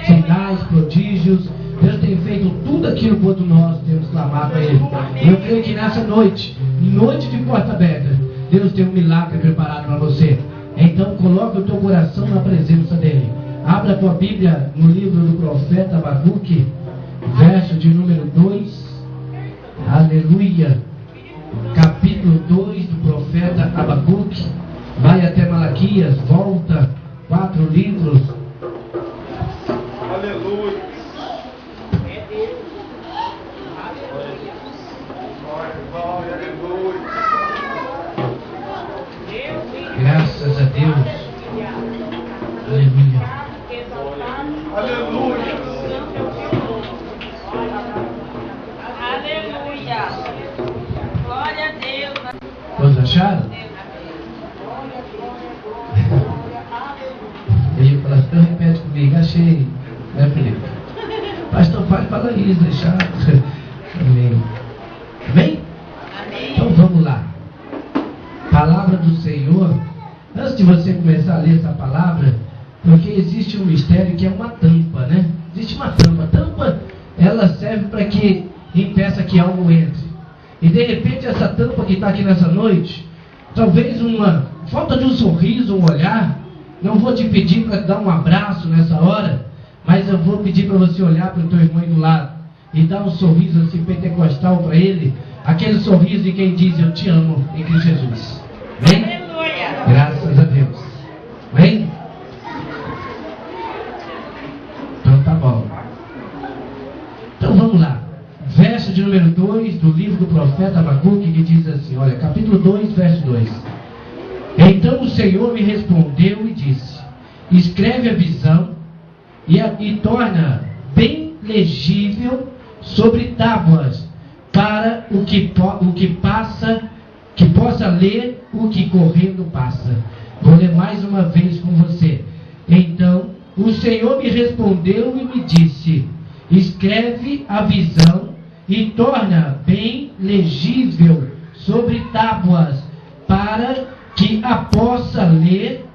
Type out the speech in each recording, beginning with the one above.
sinais, prodígios. Deus tem feito tudo aquilo quanto nós temos clamado a Ele. Eu creio que nessa noite, noite de porta aberta, Deus tem um milagre preparado para você. Então coloque o teu coração na presença dEle. Abra a tua Bíblia no livro do profeta Abacuque, verso de número 2. Aleluia. Capítulo 2 do profeta Abacuque. Vai até Malaquias, volta 4 livros. Aleluia. Graças a Deus. Aleluia. Aleluia. Aleluia. Glória a Deus. Todos acharam? Ele falou, então repete comigo, achei. Né, Felipe? Pastor, fala isso, deixar. Amém. Amém? Amém. Então vamos lá. Palavra do Senhor. Antes de você começar a ler essa palavra, porque existe um mistério que é uma tampa, né? Existe uma tampa. A tampa, ela serve para que impeça que algo entre. E de repente essa tampa que está aqui nessa noite, talvez uma falta de um sorriso, um olhar. Não vou te pedir para dar um abraço nessa hora, mas eu vou pedir para você olhar para o teu irmão aí do lado e dar um sorriso assim pentecostal para ele. Aquele sorriso de quem diz eu te amo em Cristo Jesus. Amém? Aleluia. Graças a Deus. Amém? Então tá bom. Então vamos lá. Verso de número 2 do livro do profeta Abacuque, que diz assim, olha, capítulo 2, verso 2. Então o Senhor me respondeu e disse, escreve a visão e torna bem legível sobre tábuas, para o que passa, que possa ler o que correndo passa. Vou ler mais uma vez com você. Então o Senhor me respondeu e me disse, escreve a visão e torna bem legível sobre tábuas, para que a possa ler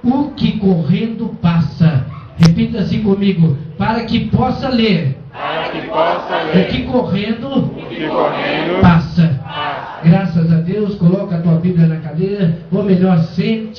o que correndo passa. Repita assim comigo, para que possa ler, o que correndo passa. Graças a Deus. Coloca a tua Bíblia na cadeira, ou melhor, se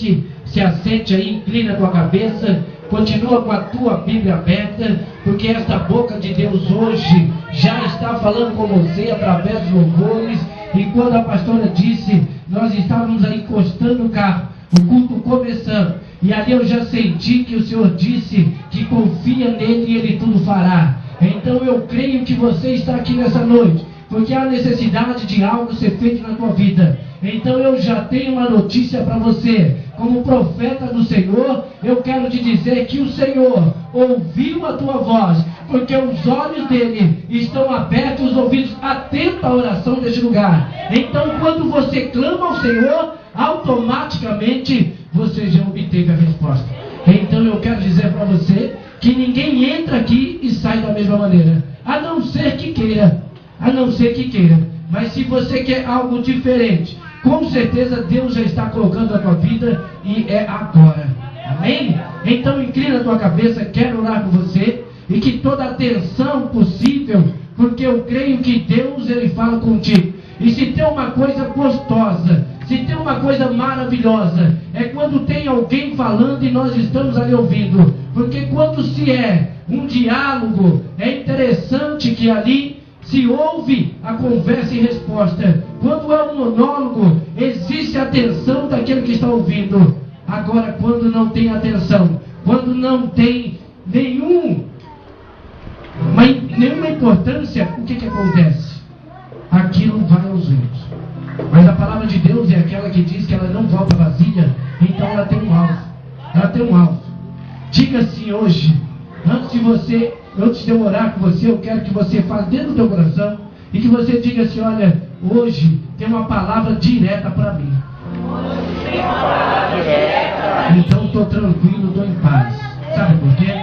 assente aí, inclina a tua cabeça, continua com a tua Bíblia aberta, porque esta boca de Deus hoje já está falando com você através dos louvores. E quando a pastora disse, nós estávamos aí encostando o carro, o culto começando, e ali eu já senti que o Senhor disse que confia nele e ele tudo fará. Então eu creio que você está aqui nessa noite, porque há necessidade de algo ser feito na tua vida. Então eu já tenho uma notícia para você. Como profeta do Senhor, eu quero te dizer que o Senhor ouviu a tua voz, porque os olhos dele estão abertos, os ouvidos atentos à oração deste lugar. Então quando você clama ao Senhor, automaticamente você já obteve a resposta. Então eu quero dizer para você que ninguém entra aqui e sai da mesma maneira, a não ser que queira. Mas se você quer algo diferente, com certeza Deus já está colocando na tua vida e é agora. Amém? Então inclina a tua cabeça, quero orar com você, e que toda a atenção possível, porque eu creio que Deus ele fala contigo. E se tem uma coisa gostosa, se tem uma coisa maravilhosa, é quando tem alguém falando e nós estamos ali ouvindo. Porque quando se é um diálogo, é interessante que ali se ouve a conversa e resposta. Quando é um monólogo, existe a atenção daquele que está ouvindo. Agora, quando não tem atenção, quando não tem nenhuma importância, o que acontece? Aquilo vai aos ventos. Mas a palavra de Deus é aquela que diz que ela não volta vazia, então ela tem um alvo. Diga assim hoje, antes de eu orar com você, eu quero que você faça dentro do teu coração e que você diga assim, olha, hoje tem uma palavra direta para mim. Então estou tranquilo, estou em paz. Sabe por quê?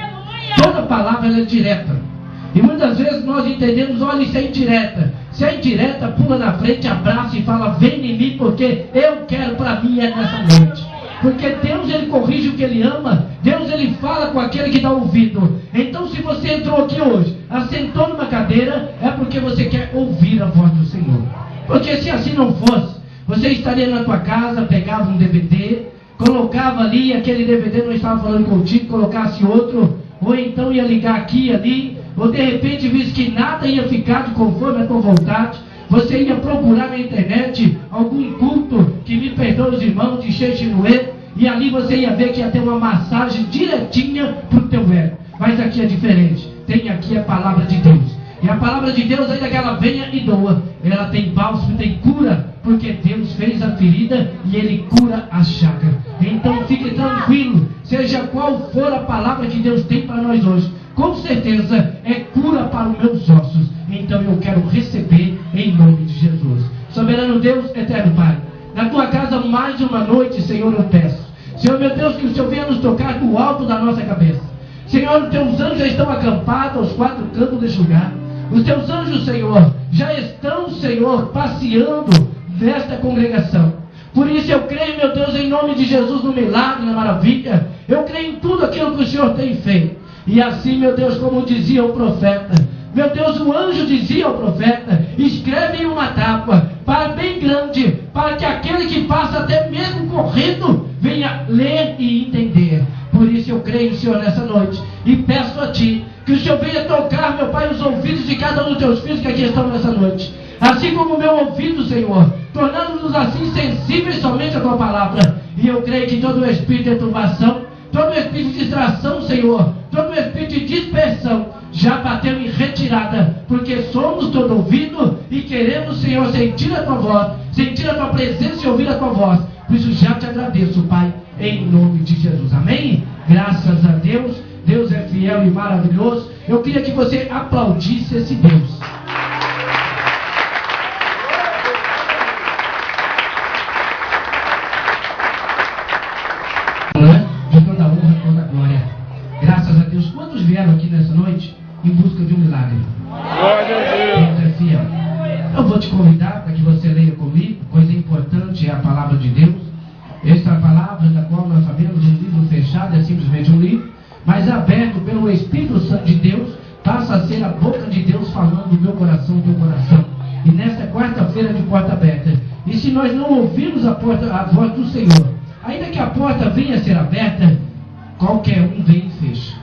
Toda palavra ela é direta. E muitas vezes nós entendemos, olha, isso é indireta. Se é indireta, pula na frente, abraça e fala, vem em mim, porque eu quero para mim é nessa noite. Porque Deus, Ele corrige o que Ele ama. Deus, Ele fala com aquele que dá ouvido. Então, se você entrou aqui hoje, assentou numa cadeira, é porque você quer ouvir a voz do Senhor. Porque se assim não fosse, você estaria na tua casa, pegava um DVD, colocava ali, aquele DVD não estava falando contigo, colocasse outro, ou então ia ligar aqui e ali, ou de repente visse que nada ia ficar de conforme a tua vontade, você ia procurar na internet algum culto, que me perdoe os irmãos, de Xexinoê, e ali você ia ver que ia ter uma massagem direitinha para o teu ego. Mas aqui é diferente, tem aqui a palavra de Deus. E a palavra de Deus, ainda que ela venha e doa, ela tem bálsamo, tem cura, porque Deus fez a ferida e Ele cura a chaga. Então fique tranquilo, seja qual for a palavra que Deus tem para nós hoje, com certeza é cura para os meus ossos. Então eu quero receber em nome de Jesus. Soberano Deus, eterno Pai, na tua casa mais uma noite, Senhor, eu peço, Senhor meu Deus, que o Senhor venha nos tocar do alto da nossa cabeça. Senhor, os teus anjos já estão acampados aos quatro cantos deste lugar. Os teus anjos, Senhor, já estão, Senhor, passeando nesta congregação. Por isso eu creio, meu Deus, em nome de Jesus, no milagre, na maravilha. Eu creio em tudo aquilo que o Senhor tem feito. E assim, meu Deus, como dizia o profeta, meu Deus, o anjo dizia ao profeta, escreve em uma tábua, para bem grande, para que aquele que passa até mesmo correndo, venha ler e entender. Por isso eu creio, Senhor, nessa noite, e peço a Ti, que o Senhor venha tocar, meu Pai, os ouvidos de cada um dos Teus filhos que aqui estão nessa noite. Assim como o meu ouvido, Senhor, tornando-nos assim sensíveis somente à Tua palavra. E eu creio que todo o espírito de turbação, todo o espírito de distração, Senhor, todo o espírito de dispersão, já bateu em retirada, porque somos todo ouvido e queremos, Senhor, sentir a Tua voz, sentir a Tua presença e ouvir a Tua voz. Por isso já te agradeço, Pai, em nome de Jesus. Amém? Graças a Deus. Deus é fiel e maravilhoso. Eu queria que você aplaudisse esse Deus. De toda honra, toda glória. Graças a Deus. Quantos vieram aqui nessa noite em busca de um milagre? Glória a Deus. Deus é fiel. Eu vou te convidar para que você leia comigo. Coisa importante é a palavra de Deus. Esta palavra, da qual nós sabemos, um livro fechado é simplesmente um livro, mas aberto pelo Espírito Santo de Deus, passa a ser a boca de Deus falando do meu coração, do teu coração. E nesta quarta-feira de porta aberta, e se nós não ouvirmos a voz do Senhor, ainda que a porta venha a ser aberta, qualquer um vem e fecha.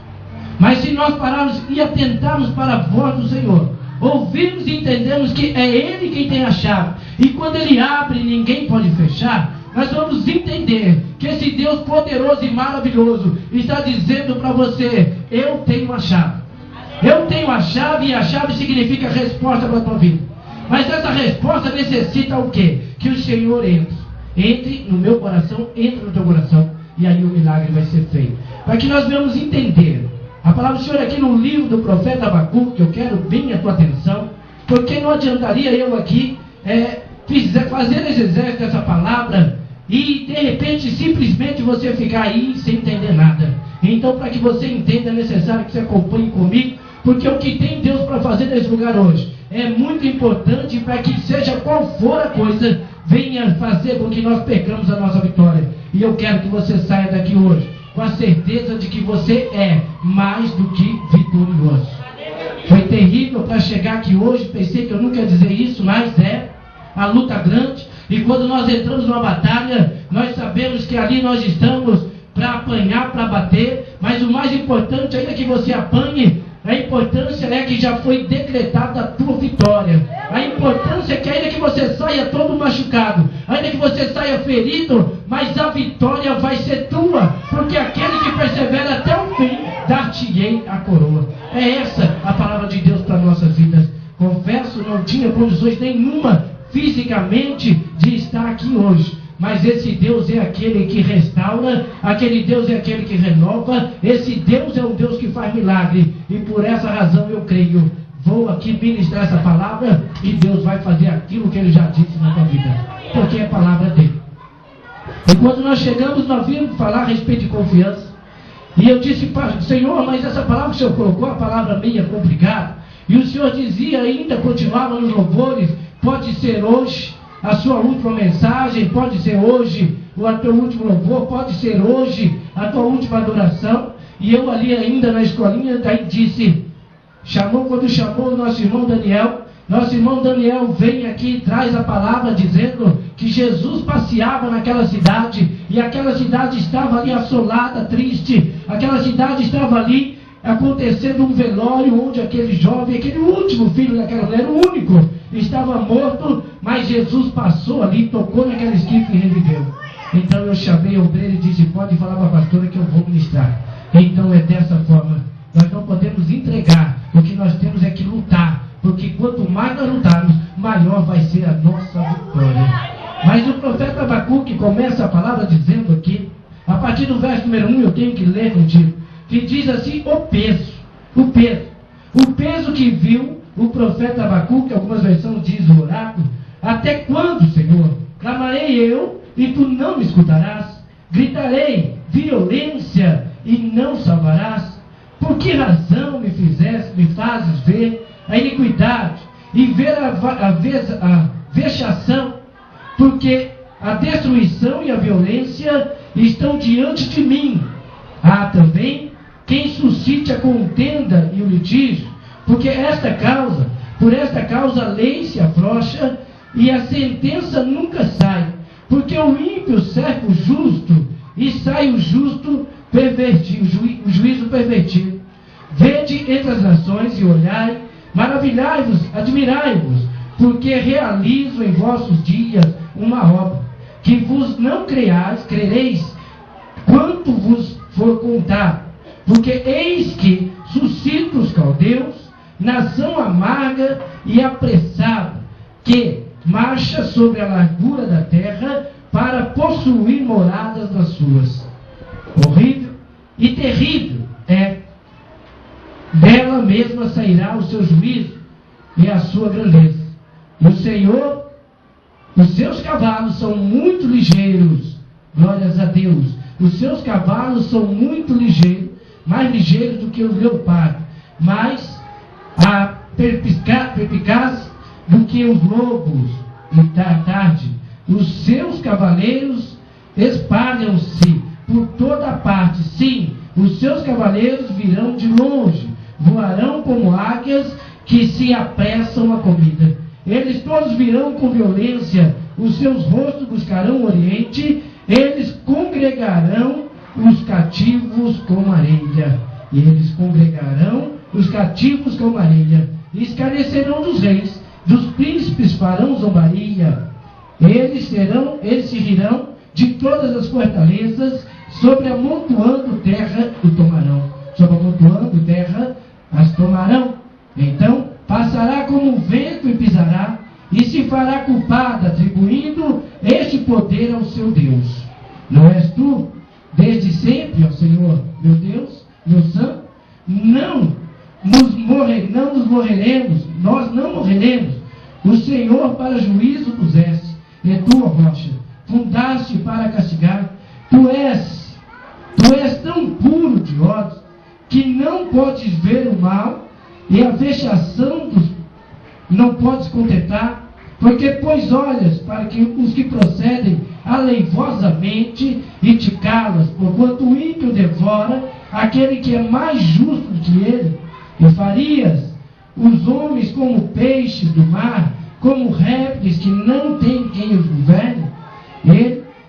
Mas se nós pararmos e atentarmos para a voz do Senhor, ouvirmos e entendemos que é Ele quem tem a chave, e quando Ele abre, ninguém pode fechar, nós vamos entender que esse Deus poderoso e maravilhoso está dizendo para você, eu tenho a chave. Eu tenho a chave, e a chave significa resposta para a tua vida. Mas essa resposta necessita o quê? Que o Senhor entre no meu coração, entre no teu coração, e aí o milagre vai ser feito. Para que nós venhamos entender a palavra do Senhor aqui no livro do profeta Abacuque, que eu quero bem a tua atenção, porque não adiantaria eu aqui fazer exegese dessa palavra e de repente simplesmente você ficar aí sem entender nada. Então, para que você entenda, é necessário que você acompanhe comigo, porque o que tem Deus para fazer nesse lugar hoje é muito importante, para que seja qual for a coisa, venha fazer com que nós percamos a nossa vitória. E eu quero que você saia daqui hoje com a certeza de que você é mais do que vitorioso. Foi terrível para chegar aqui hoje, pensei que eu nunca ia dizer isso, mas é a luta grande. E quando nós entramos numa batalha, nós sabemos que ali nós estamos para apanhar, para bater, mas o mais importante, ainda que você apanhe, a importância é que já foi decretada a tua vitória. A importância é que ainda que você saia todo machucado, ainda que você saia ferido, mas a vitória vai ser tua, porque aquele que persevera até o fim, dar-te-ei a coroa. É essa a palavra de Deus para nossas vidas. Confesso, não tinha condições nenhuma fisicamente de estar aqui hoje, mas esse Deus é aquele que restaura, aquele Deus é aquele que renova, esse Deus é um Deus que faz milagre, e por essa razão eu creio, vou aqui ministrar essa palavra, e Deus vai fazer aquilo que Ele já disse na tua vida, porque é a palavra dele. E quando nós chegamos, nós vimos falar a respeito de confiança, e eu disse, Senhor, mas essa palavra que o Senhor colocou, a palavra meio complicada, e o Senhor dizia ainda, continuava nos louvores, pode ser hoje a sua última mensagem, pode ser hoje ou a teu último louvor, pode ser hoje a tua última adoração. E eu ali ainda na escolinha, daí disse, quando chamou o nosso irmão Daniel vem aqui e traz a palavra dizendo que Jesus passeava naquela cidade, e aquela cidade estava ali assolada, triste, aquela cidade estava ali acontecendo um velório, onde aquele jovem, aquele último filho daquela mulher, o único, estava morto, mas Jesus passou ali, tocou naquela esquife e reviveu. Então eu chamei a obreira e disse, pode falar para a pastora que eu vou ministrar. Então é dessa forma, nós não podemos entregar, o que nós temos é que lutar, porque quanto mais nós lutarmos, maior vai ser a nossa vitória. Mas o profeta Abacuque começa a palavra dizendo aqui, a partir do verso número 1, eu tenho que ler contigo, que diz assim, o peso que viu o profeta Abacuque, algumas versões diz o oráculo, até quando, Senhor, clamarei eu e tu não me escutarás, gritarei violência e não salvarás, por que razão me fazes ver a iniquidade e ver a vexação, porque a destruição e a violência estão diante de mim. Há também quem suscite a contenda e o litígio, porque por esta causa a lei se afrouxa e a sentença nunca sai, porque o ímpio serve o justo e sai o justo pervertido, o juízo pervertido. Vede entre as nações e olhai, maravilhai-vos, admirai-vos, porque realizo em vossos dias uma obra, que vos não crereis, quanto vos for contado. Porque eis que suscito os caldeus, nação amarga e apressada, que marcha sobre a largura da terra, para possuir moradas nas suas. Horrível e terrível é, dela mesma sairá o seu juízo e a sua grandeza. O Senhor, os seus cavalos são muito ligeiros, glórias a Deus, os seus cavalos são muito ligeiros, mais ligeiros do que o leopardo, mais perspicaz do que os lobos da tarde. Os seus cavaleiros espalham-se por toda parte, sim, os seus cavaleiros virão de longe, voarão como águias que se apressam a comida. Eles todos virão com violência, os seus rostos buscarão o oriente, eles congregarão os cativos como areia. E eles congregarão os cativos como areia. Escarnecerão dos reis, dos príncipes farão zombaria. Eles se rirão de todas as fortalezas, sobre amontoando terra o tomarão. Sobre amontoando terra as tomarão. Então passará como um vento e pisará, e se fará culpada, atribuindo este poder ao seu Deus. Não és tu, desde sempre, ó Senhor, meu Deus, meu santo? Não nos morreremos, nós não morreremos. O Senhor para juízo puseste, e tua rocha, fundaste para castigar. Tu és tão puro de ódio, que não podes ver o mal, e a vexação não podes contentar, porque pois olhas para que os que procedem aleivosamente e te calas, porquanto o ímpio devora aquele que é mais justo do que ele, e farias os homens como peixes do mar, como répteis que não tem quem os governe.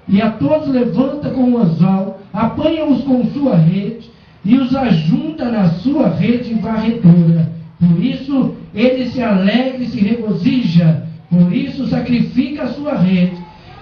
E a todos levanta com o anzol, apanha-os com sua rede, e os ajunta na sua rede varredora. Por isso ele se alegra e se regozija, por isso sacrifica a sua rede,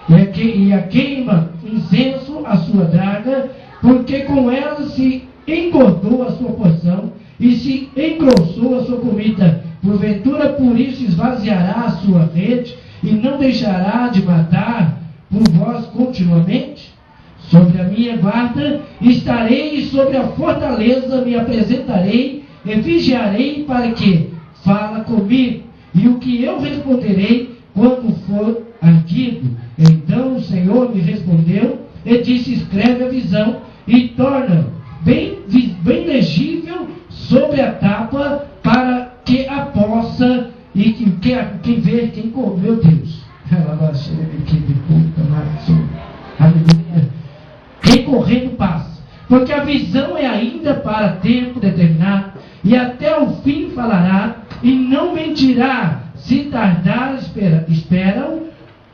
e a queima incenso a sua draga, porque com ela se engordou a sua porção, e se engrossou a sua comida. Porventura por isso esvaziará a sua rede, e não deixará de matar por vós continuamente? Sobre a minha guarda estarei, e sobre a fortaleza me apresentarei, e vigiarei para que fala comigo, e o que eu responderei quando for arguido. Então o Senhor me respondeu e disse: escreve a visão e torna bem legível sobre a tapa, para que a possa e quem vê, quem come, meu Deus. Aleluia. porque a visão é ainda para tempo determinado, e até o fim falará, e não mentirá. Se tardar, esperam,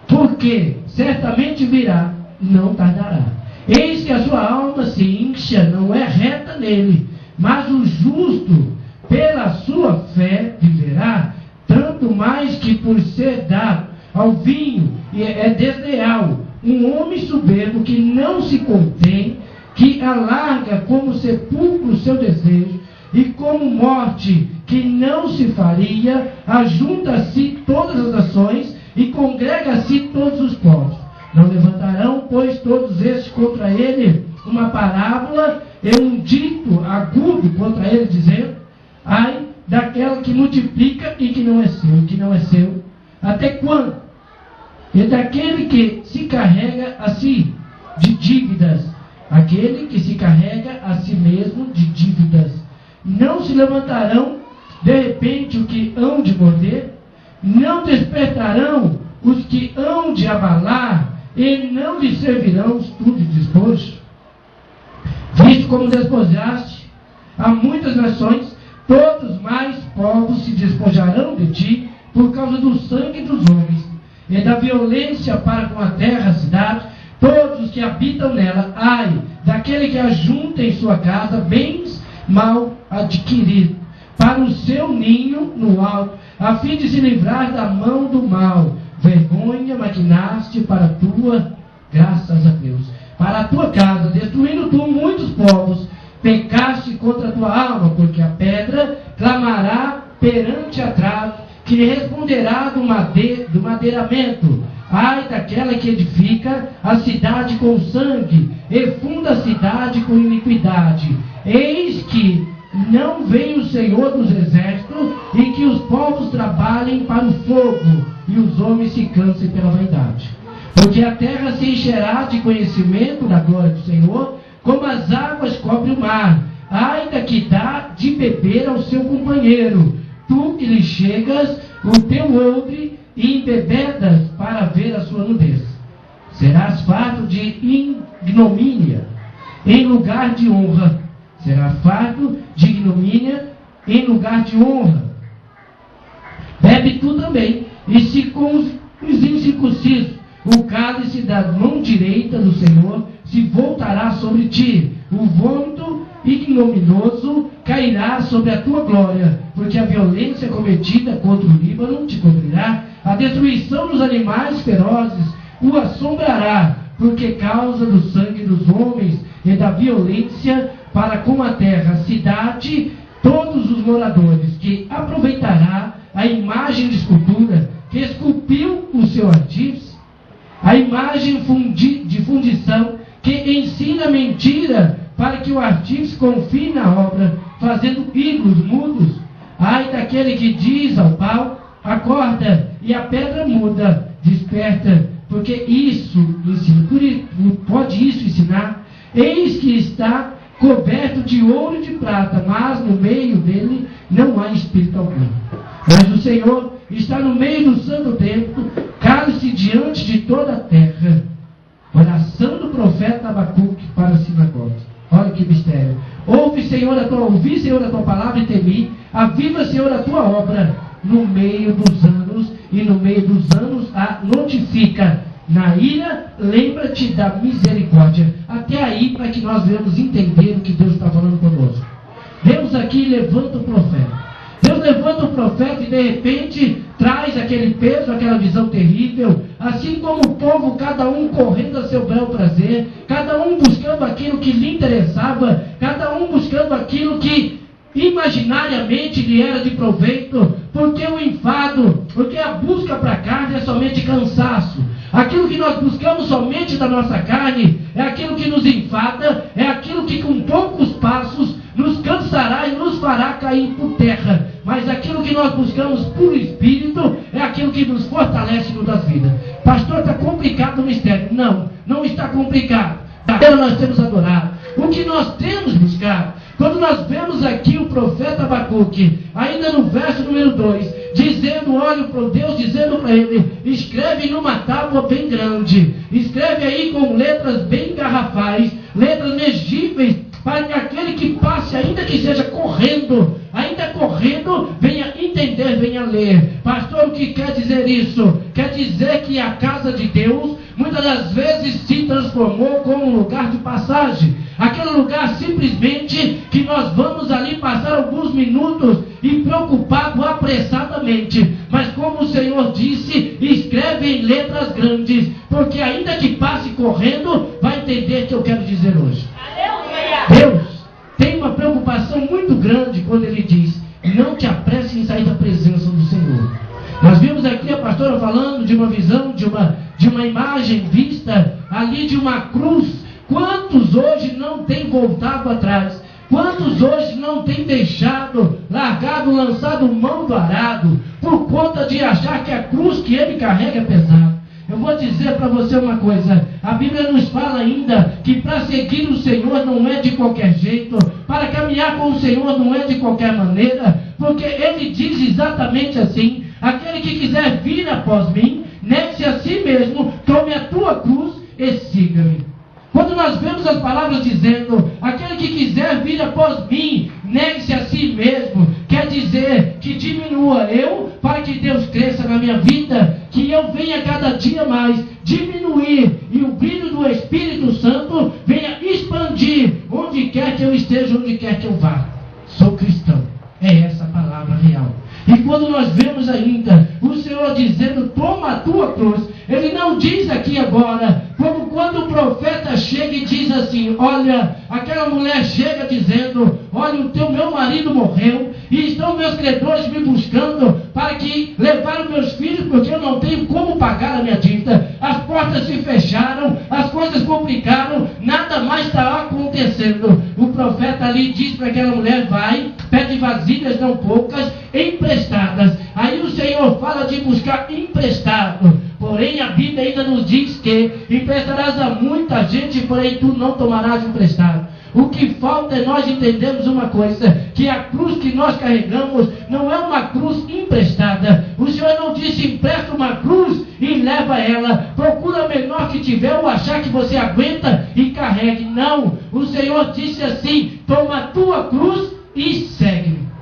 porque certamente virá, não tardará. Eis que a sua alma se incha, não é reta nele, mas o justo, pela sua fé, viverá. Tanto mais que por ser dado ao vinho é desleal, um homem soberbo que não se contém, que alarga como sepulcro o seu desejo, e como morte que não se faria, ajunta a si todas as nações e congrega a si todos os povos. Não levantarão, pois, todos estes contra ele uma parábola e um dito agudo contra ele, dizendo: ai daquela que multiplica e que não é seu, até quando? E daquele que se carrega a si de dívidas, aquele que se carrega a si mesmo de dívidas. Não se levantarão de repente o que hão de morder, não despertarão os que hão de abalar, e não lhe servirão os tudo de despojo. Visto como despojaste a muitas nações, todos mais povos se despojarão de ti, por causa do sangue dos homens, e da violência para com a terra, a cidade, todos os que habitam nela. Ai daquele que ajunta em sua casa bens mal adquiridos, para o seu ninho no alto, a fim de se livrar da mão do mal. Vergonha maquinaste para a tua, graças a Deus, para a tua casa, destruindo tu muitos povos. Pecaste contra a tua alma, porque a pedra clamará perante a trave, que responderá do madeiramento. Ai daquela que edifica a cidade com sangue, e funda a cidade com iniquidade. Eis que não vem o Senhor dos exércitos, e que os povos trabalhem para o fogo, e os homens se cansem pela vaidade. Porque a terra se encherá de conhecimento da glória do Senhor, como as águas cobrem o mar. Ai da que dá de beber ao seu companheiro, tu que lhe chegas o teu odre e embebedas para ver a sua nudez. Serás farto de ignomínia em lugar de honra. Será farto de ignomínia em lugar de honra. Bebe tu também, e se com os incircuncisos o cálice da mão direita do Senhor se voltará sobre ti. O vômito ignominioso cairá sobre a tua glória, porque a violência cometida contra o Líbano te cobrirá. A destruição dos animais ferozes o assombrará, porque causa do sangue dos homens e da violência para com a terra, a cidade, todos os moradores, que aproveitará a imagem de escultura que esculpiu o seu artífice, a imagem de fundição que ensina mentira, para que o artífice confie na obra, fazendo ídolos mudos. Ai daquele que diz ao pau: acorda, e a pedra muda, desperta, porque isso ensina. Pode isso ensinar? Eis que está coberto de ouro e de prata, mas no meio dele não há espírito algum. Mas o Senhor está no meio do santo templo, cale-se diante de toda a terra. Oração do profeta Abacuque para a sinagoga. Olha que mistério. Ouvi, Senhor, a tua palavra e temi. Aviva, Senhor, a tua obra no meio dos anos, e no meio dos anos a notifica. Na ira, lembra-te da misericórdia. Até aí, para que nós venhamos entender o que Deus está falando conosco. Deus aqui levanta o profeta. Deus levanta o profeta e de repente traz aquele peso, aquela visão terrível, assim como o povo, cada um correndo a seu bel prazer, cada um buscando aquilo que lhe interessava, cada um buscando aquilo que imaginariamente lhe era de proveito, porque o enfado, porque a busca para a carne é somente cansaço. Aquilo que nós buscamos somente da nossa carne é aquilo que nos enfada, é aquilo que com poucos passos nos cansará e nos fará cair por terra. Mas aquilo que nós buscamos por Espírito é aquilo que nos fortalece no das vidas. Pastor, está complicado o mistério. Não, não está complicado. Nós temos adorado. O que nós temos buscado, quando nós vemos aqui o profeta Abacuque, ainda no verso número 2, dizendo, olha para Deus dizendo para ele, escreve numa tábua bem grande, escreve aí com letras bem garrafais, letras legíveis, para que aquele que passe, ainda que seja correndo, venha entender, venha ler. Pastor, o que quer dizer isso? Quer dizer que a casa de Deus, muitas das vezes se transformou como um lugar de passagem. Aquele lugar simplesmente que nós vamos ali passar alguns minutos e preocupado apressadamente. Mas como o Senhor disse, escreve em letras grandes, porque ainda que passe correndo, vai entender o que eu quero dizer hoje. Deus tem uma preocupação muito grande quando Ele diz, não te apresse em sair da presença do Senhor. Nós vimos aqui a pastora falando de uma visão, de uma imagem vista ali de uma cruz. Quantos hoje não têm voltado atrás? Quantos hoje não têm deixado, largado, lançado mão do arado, por conta de achar que a cruz que ele carrega é pesada? Eu vou dizer para você uma coisa, a Bíblia nos fala ainda que para seguir o Senhor não é de qualquer jeito, para caminhar com o Senhor não é de qualquer maneira, porque Ele diz exatamente assim, aquele que quiser vir após mim, negue-se a si mesmo, tome a tua cruz e siga-me. Quando nós vemos as palavras dizendo, aquele que quiser vir após mim, negue-se a si mesmo, quer dizer que diminua eu, para que Deus cresça na minha vida, que eu venha cada dia mais diminuir, e o brilho do Espírito Santo venha expandir, onde quer que eu esteja, onde quer que eu vá. Sou cristão, é essa a palavra real. E quando nós vemos ainda o Senhor dizendo, toma a tua cruz, Ele não diz aqui agora, como quando o profeta chega e diz assim, olha, aquela mulher chega dizendo, olha, meu marido morreu, e estão meus credores me buscando, para que levaram meus filhos, porque eu não tenho como pagar a minha dívida, as portas se fecharam, as coisas complicaram, nada mais está acontecendo. O profeta ali diz para aquela mulher, vai, pede vasilhas não poucas, emprestadas. Aí o Senhor fala de buscar emprestado, porém a Bíblia ainda nos diz que emprestarás a muita gente, porém tu não tomarás emprestado. O que falta é nós entendermos uma coisa, que a cruz que nós carregamos não é uma cruz emprestada. O Senhor não disse, empresta uma cruz e leva ela, procura a menor que tiver ou achar que você aguenta e carregue. Não, o Senhor disse assim, toma a tua cruz e segue-me.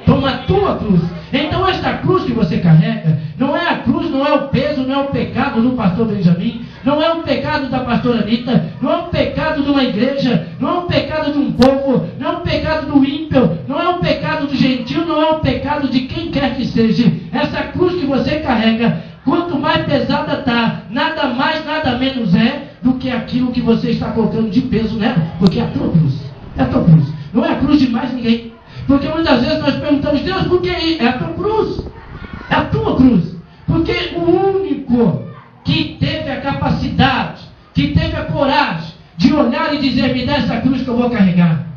Toma a tua cruz. Então esta cruz que você carrega, não é a cruz, não é o peso, não é o pecado do pastor Benjamin, não é o pecado da pastora Anitta, não é o pecado de uma igreja, não é o pecado de um povo, não é o pecado do ímpio, não é o pecado do gentil, não é o pecado de quem quer que seja. Essa cruz que você carrega, quanto mais pesada está, nada mais, nada menos é do que aquilo que você está colocando de peso nela, porque é a tua cruz, é a tua cruz, não é a cruz de mais ninguém. Porque muitas vezes nós perguntamos, Deus, por que é a tua cruz? É a tua cruz. Porque o único que teve a capacidade, que teve a coragem de olhar e dizer, me dá essa cruz que eu vou carregar.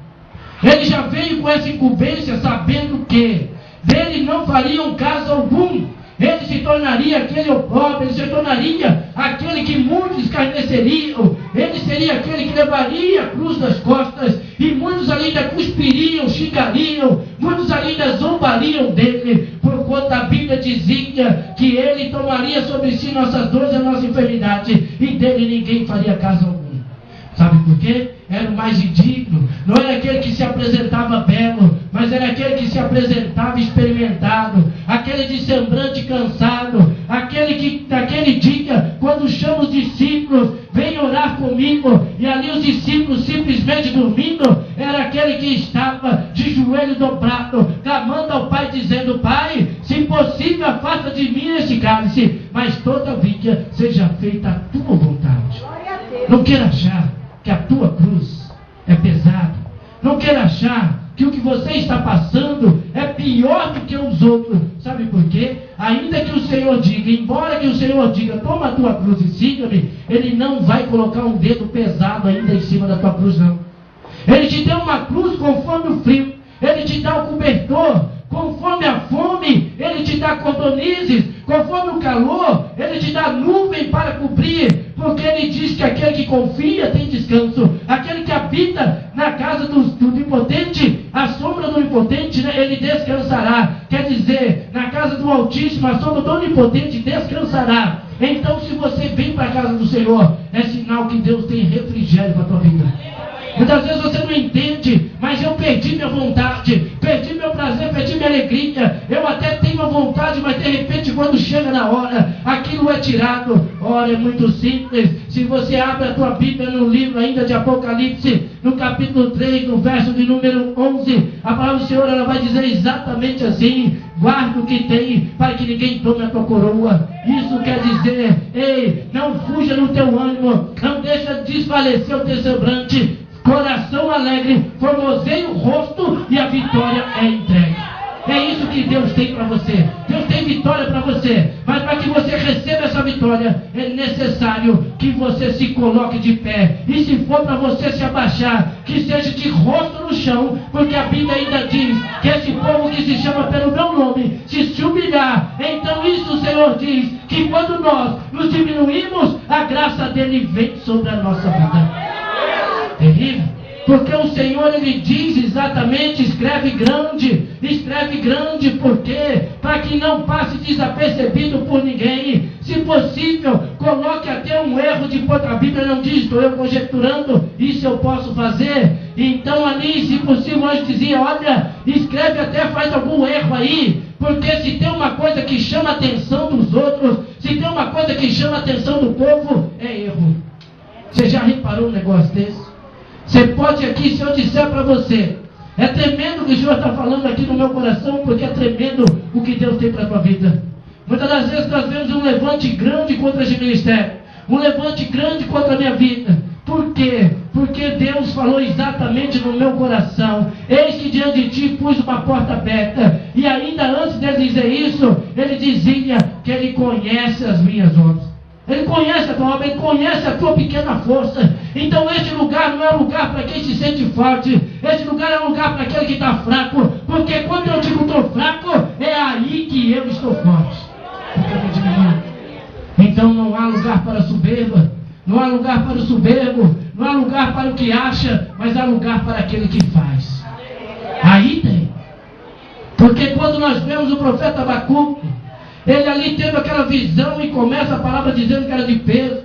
Ele já veio com essa incumbência sabendo que dele não fariam caso algum. Ele se tornaria aquele opróbrio, ele se tornaria aquele que muitos escarneceriam, ele seria aquele que levaria a cruz das costas, e muitos ainda cuspiriam, xingariam, muitos ainda zombariam dele, por conta a Bíblia dizia que ele tomaria sobre si nossas dores e a nossa enfermidade, e dele ninguém faria caso algum. Sabe por quê? Era o mais indigno, não era aquele que se apresentava belo, mas era aquele que se apresentava experimentado, aquele de semblante cansado, aquele que naquele dia, quando chama os discípulos, vem orar comigo, e ali os discípulos simplesmente dormindo, era aquele que estava de joelho dobrado, clamando ao Pai, dizendo, Pai, se possível afasta de mim esse cálice, mas todavia seja feita a tua vontade. Não queira achar que a tua cruz é pesada. Não queira achar que o que você está passando é pior do que os outros. Sabe por quê? Ainda que o Senhor diga, embora que o Senhor diga, toma a tua cruz e siga-me, Ele não vai colocar um dedo pesado ainda em cima da tua cruz, não. Ele te deu uma cruz conforme o frio, Ele te dá o cobertor, conforme a fome, Ele te dá cordonizes, conforme o calor, Ele te dá nuvem para cobrir, porque Ele diz que aquele que confia tem descanso, aquele que habita na casa do impotente, a sombra do impotente, né, ele descansará. Quer dizer, na casa casa do Altíssimo, a sombra do Onipotente descansará. Então, se você vem para a casa do Senhor, é sinal que Deus tem refrigério para a tua vida. Muitas vezes você não entende, mas eu perdi minha vontade, perdi meu prazer, perdi minha alegria. Eu até tenho a vontade, mas de repente quando chega na hora, aquilo é tirado. Ora, é muito simples. Se você abre a tua Bíblia no livro ainda de Apocalipse, no capítulo 3, no verso de número 11, a palavra do Senhor ela vai dizer exatamente assim: guarda o que tem, para que ninguém tome a tua coroa. Isso quer dizer, ei, não fuja no teu ânimo, não deixa desfalecer o teu semblante. Coração alegre, formoseia o rosto e a vitória é entregue. É isso que Deus tem para você. Deus tem vitória para você. Mas para que você receba essa vitória, é necessário que você se coloque de pé. E se for para você se abaixar, que seja de rosto no chão, porque a Bíblia ainda diz que esse povo que se chama pelo meu nome, se humilhar, então isso o Senhor diz, que quando nós nos diminuímos, a graça dele vem sobre a nossa vida. Terrível, porque o Senhor ele diz exatamente: escreve grande, por quê? Para que não passe desapercebido por ninguém. Se possível, coloque até um erro de ponta. A Bíblia não diz, estou eu conjecturando, isso eu posso fazer. Então ali, se possível, o anjo dizia: olha, escreve até, faz algum erro aí, porque se tem uma coisa que chama a atenção dos outros, se tem uma coisa que chama a atenção do povo, é erro. Você já reparou um negócio desse? Você pode aqui, se eu disser para você, é tremendo o que o Senhor está falando aqui no meu coração, porque é tremendo o que Deus tem para a tua vida. Muitas das vezes nós vemos um levante grande contra esse ministério, um levante grande contra a minha vida. Por quê? Porque Deus falou exatamente no meu coração: eis que diante de ti pus uma porta aberta. E ainda antes de dizer isso, ele dizia que ele conhece as minhas obras. Ele conhece a tua obra, ele conhece a tua pequena força. Então este lugar não é lugar para quem se sente forte. Este lugar é lugar para aquele que está fraco. Porque quando eu digo estou fraco, é aí que eu estou forte. Então não há lugar para a soberba, não há lugar para o soberbo, não há lugar para o que acha, mas há lugar para aquele que faz. Aí tem. Porque quando nós vemos o profeta Abacuque, ele ali teve aquela visão e começa a palavra dizendo que era de peso.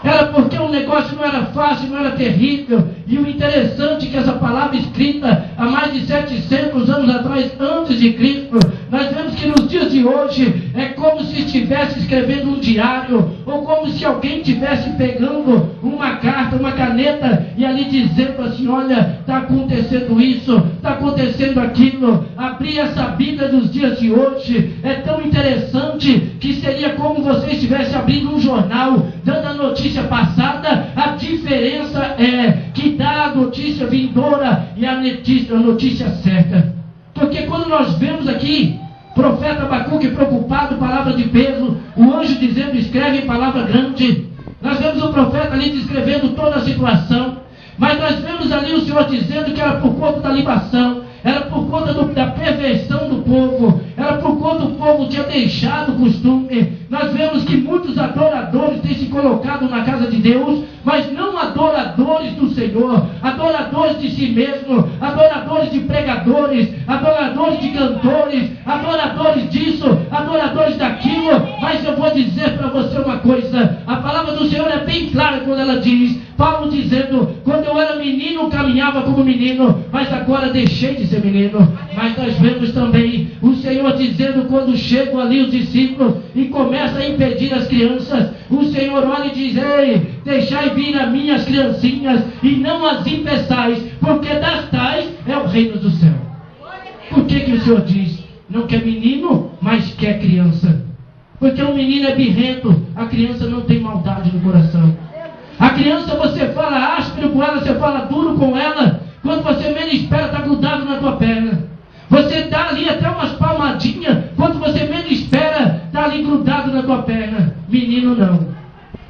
Era porque o negócio não era fácil, não era terrível. E o interessante é que essa palavra escrita há mais de 700 anos atrás, antes de Cristo, nós vemos que nos dias de hoje é como se estivesse escrevendo um diário, ou como se alguém estivesse pegando uma carta, uma caneta, e ali dizendo assim: olha, está acontecendo isso, está acontecendo aquilo. Abrir essa Bíblia dos dias de hoje é tão interessante que seria como você estivesse abrindo um jornal, dando a notícia passada. A diferença é que dá a notícia vindoura e a notícia certa. Porque quando nós vemos aqui profeta Abacuque preocupado, palavra de peso, o anjo dizendo: escreve em palavra grande. Nós vemos o profeta ali descrevendo toda a situação, mas nós vemos ali o Senhor dizendo que era por conta da libação, era por conta da perversão do povo, era por conta do povo tinha deixado o costume. Nós vemos que muitos adoradores têm se colocado na casa de Deus, mas não adoradores do Senhor, adoradores de si mesmo, adoradores de pregadores, adoradores de cantores, adoradores disso, adoradores daquilo. Mas eu vou dizer para você uma coisa: a palavra do Senhor é bem clara quando ela diz, Paulo dizendo: quando eu era menino caminhava como menino, mas agora deixei de ser menino. Mas nós vemos também o Senhor dizendo, quando chegam ali os discípulos e começa a impedir as crianças, o Senhor olha e diz: ei, deixai vir a mim as criancinhas e não as impeçais, porque das tais é o reino do céu. Por que o Senhor diz? Não quer menino, mas quer criança. Porque o menino é birrento, a criança não tem maldade no coração. A criança, você fala áspero com ela, você fala duro com ela, quando você menos espera, está grudado na tua perna. Você dá ali até umas palmadinhas, quando você menos espera, está ali grudado na tua perna. Menino não.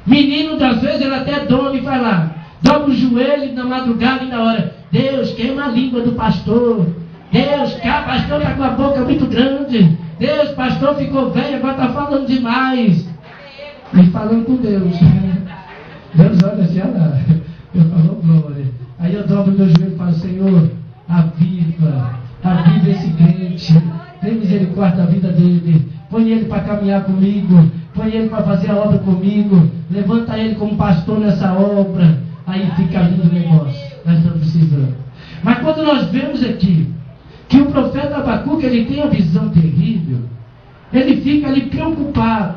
Menino, às vezes, ele até dorme e vai lá, dobra o joelho na madrugada e na hora: Deus, queima a língua do pastor. Deus, o pastor está com a boca muito grande. Deus, pastor ficou velho, agora está falando demais. E falando com Deus. Deus olha assim: olha lá, eu falo glória. Aí eu dobro meu joelho e falo: Senhor, aviva esse crente, tem misericórdia quarto da vida dele, põe ele para caminhar comigo, põe ele para fazer a obra comigo, levanta ele como pastor nessa obra, aí fica lindo o negócio, nós estamos precisando. Mas quando nós vemos aqui, que o profeta Abacuque, ele tem uma visão terrível, ele fica ali preocupado,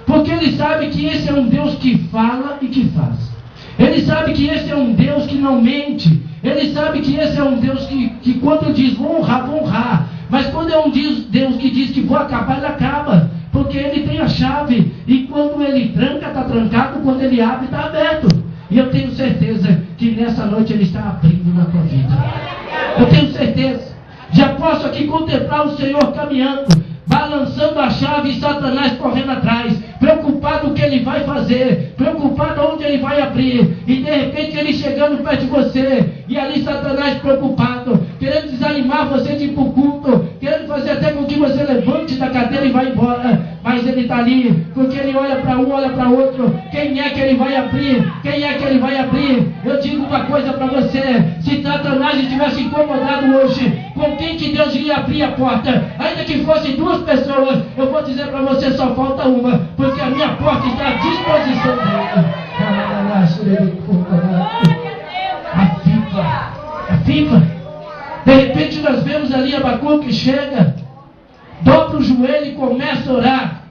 porque ele sabe que esse é um Deus que fala e que faz. Ele sabe que esse é um Deus que não mente. Ele sabe que esse é um Deus que quando diz vou honrar, vou honrar. Mas quando é um Deus que diz que vou acabar, ele acaba. Porque ele tem a chave. E quando ele tranca, está trancado. Quando ele abre, está aberto. E eu tenho certeza que nessa noite ele está abrindo na tua vida. Eu tenho certeza. Já posso aqui contemplar o Senhor caminhando, balançando a chave e Satanás correndo atrás, preocupado o que ele vai fazer, preocupado onde ele vai abrir, e de repente ele chegando perto de você, e ali Satanás preocupado, querendo desanimar você de ir para o culto, querendo fazer até com que você levante da cadeira e vá embora, mas ele está ali, porque ele olha para um, olha para outro, quem é que ele vai abrir? Quem é que ele vai abrir? Eu digo uma coisa para você, se Satanás estivesse incomodado hoje, com quem que Deus iria abrir a porta? Ainda que fossem duas pessoas, eu vou dizer para você, só falta uma, porque a minha porta está à disposição dele. Aviva. De repente nós vemos ali Abacuque que chega, dobra o joelho e começa a orar.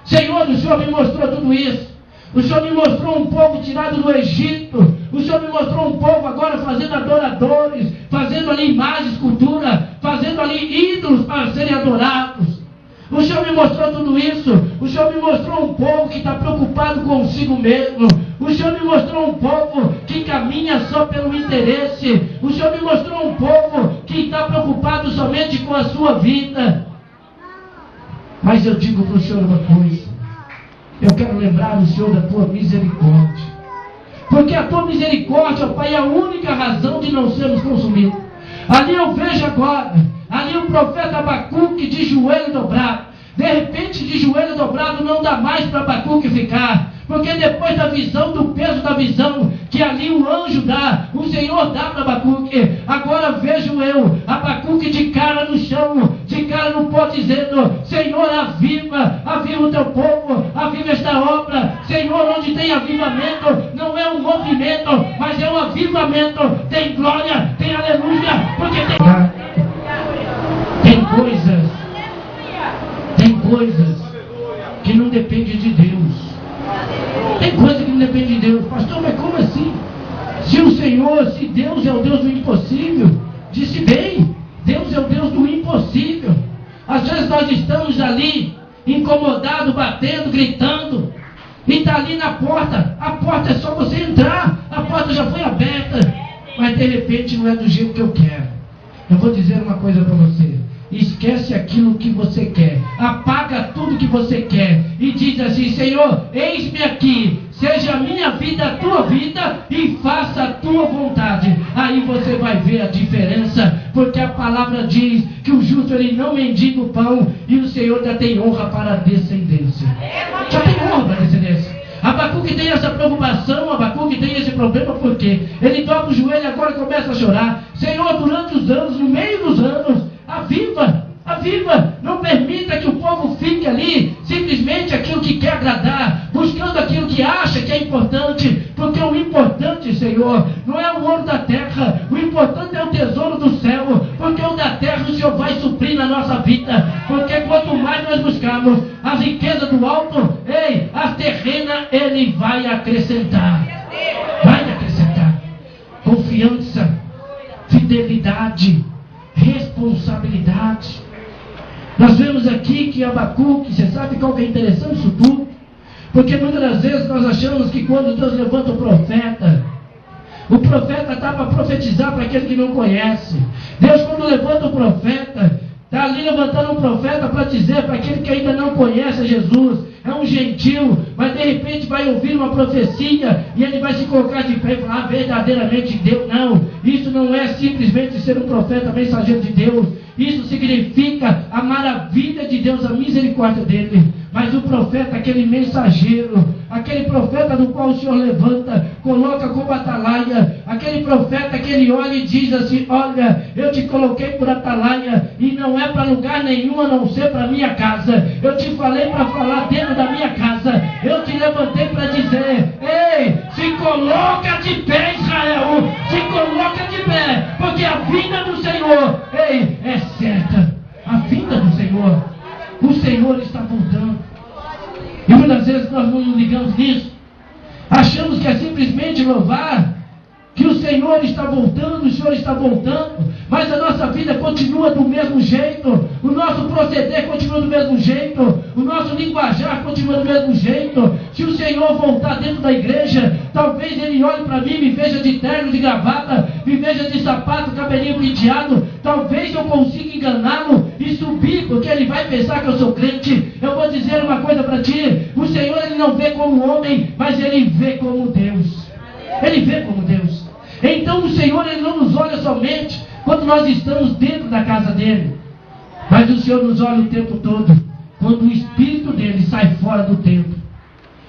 Senhor, o Senhor me mostrou tudo isso. O Senhor me mostrou um povo tirado do Egito. O Senhor me mostrou um povo agora fazendo adoradores, fazendo ali imagens, escultura, fazendo ali ídolos para serem adorados. O Senhor me mostrou tudo isso. O Senhor me mostrou um povo que está preocupado consigo mesmo. O Senhor me mostrou um povo que caminha só pelo interesse. O Senhor me mostrou um povo que está preocupado somente com a sua vida. Mas eu digo para o Senhor uma coisa. Eu quero lembrar o Senhor da tua misericórdia. Porque a tua misericórdia, Pai, é a única razão de não sermos consumidos. Ali eu vejo agora, ali o profeta Abacuque de joelho dobrado. De repente, de joelho dobrado não dá mais para Abacuque ficar. Porque depois da visão, do peso da visão, que ali o anjo dá, o Senhor dá para Abacuque. Agora vejo eu, Abacuque de cara no chão, de cara no pó, dizendo: Senhor, aviva o teu povo, aviva esta obra. Senhor, onde tem avivamento, não é um movimento, mas é um avivamento. Tem glória, tem aleluia, porque tem coisas que não dependem de Deus. Tem coisa que não depende de Deus. Pastor, mas como assim? Se Deus é o Deus do impossível, disse bem, Deus é o Deus do impossível. Às vezes nós estamos ali, incomodados, batendo, gritando, e está ali na porta, a porta é só você entrar, a porta já foi aberta, mas de repente não é do jeito que eu quero. Eu vou dizer uma coisa para você. Esquece aquilo que você quer, apaga tudo que você quer e diz assim: Senhor, eis-me aqui, seja a minha vida a tua vida e faça a tua vontade. Aí você vai ver a diferença, porque a palavra diz que o justo ele não mendiga o pão e o Senhor já tem honra para a descendência. Já tem honra para a descendência. Abacuque tem essa preocupação, Abacuque tem esse problema, porque ele dobra o joelho e agora começa a chorar. Senhor, durante os anos, no meio dos anos, aviva, não permita que o povo fique ali, simplesmente aquilo que quer agradar, buscando aquilo que acha que é importante, porque o importante, Senhor, não é o ouro da terra, o importante é o tesouro do céu, porque o da terra o Senhor vai suprir na nossa vida, porque quanto mais nós buscarmos as riquezas do alto, a terrena Ele vai acrescentar, confiança, fidelidade, responsabilidade. Nós vemos aqui que Abacuque, você sabe qual que é interessante isso tudo? Porque muitas das vezes nós achamos que quando Deus levanta o profeta está para profetizar para aquele que não conhece. Deus, quando levanta o profeta, está ali levantando um profeta para dizer para aquele que ainda não conhece Jesus, é um gentil, mas de repente vai ouvir uma profecia e ele vai se colocar de pé e falar: verdadeiramente Deus. Não, isso não é simplesmente ser um profeta mensageiro de Deus, isso significa a maravilha de Deus, a misericórdia dele. Mas o profeta, aquele mensageiro, aquele profeta do qual o Senhor levanta, coloca como atalaia, aquele profeta que ele olha e diz assim: olha, eu te coloquei por atalaia e não é para lugar nenhum a não ser para minha casa. Eu te falei para falar dentro da minha casa. Eu te levantei para dizer: ei, se coloca de pé, Israel, se coloca de pé, porque a vinda do Senhor, ei, é certa. A vinda do Senhor, o Senhor está voltando. E muitas vezes nós não nos ligamos nisso. Achamos que é simplesmente louvar que o Senhor está voltando, o Senhor está voltando, mas a nossa vida continua do mesmo jeito, o nosso proceder continua do mesmo jeito, o nosso linguajar continua do mesmo jeito. Se o Senhor voltar dentro da igreja, talvez Ele olhe para mim, me veja de terno, de gravata, me veja de sapato, cabelinho penteado, talvez eu consiga enganá-lo e subir, porque Ele vai pensar que eu sou crente. Eu vou dizer uma coisa para ti: o Senhor, Ele não vê como homem, mas Ele vê como Deus. Ele vê como Deus. Então o Senhor, Ele não nos olha somente quando nós estamos dentro da casa dEle, mas o Senhor nos olha o tempo todo, quando o Espírito dEle sai fora do templo.